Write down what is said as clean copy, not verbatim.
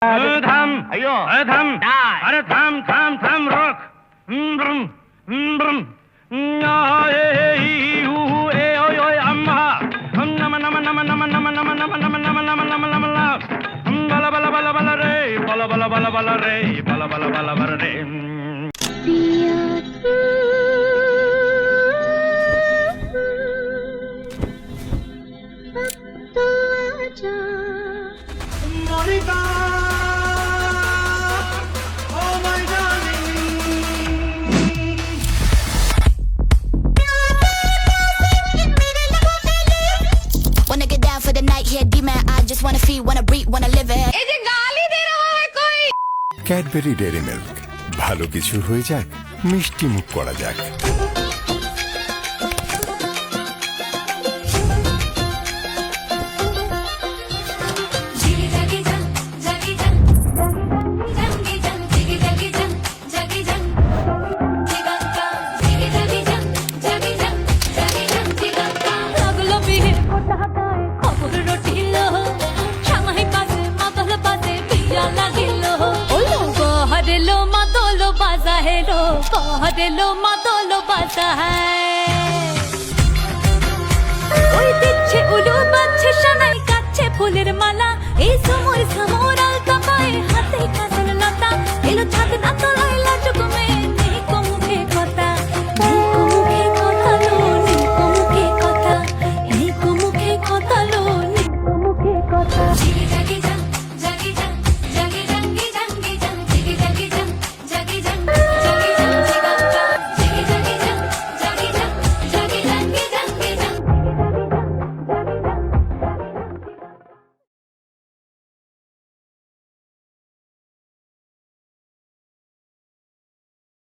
থাম अयो থাম die. আরে থাম থাম থাম রক ব্রুম ব্রুম এ ওই ওই আম্মা নম নম নম নম নম নম নম নম নম নম নম নম বলা বলা বলা বলা রে বলা বলা বলা বলা রে বলা বলা বলা বলা রে Monica, oh my darling. Wanna get down for the night here, D-man. I just wanna feel, wanna breathe, wanna live it. Cadbury dairy milk, ভালো কিছু হয়ে যাক, মিষ্টি মুখ করা যাক। হেলো মাদলো বাজা ওই দিচ্ছে উলু বাজছে সানাই কাচ্ছে ফুলের মালা এই সময় সমর আলতা পায়ে হাতে কাজল লতা এলো ছাদ না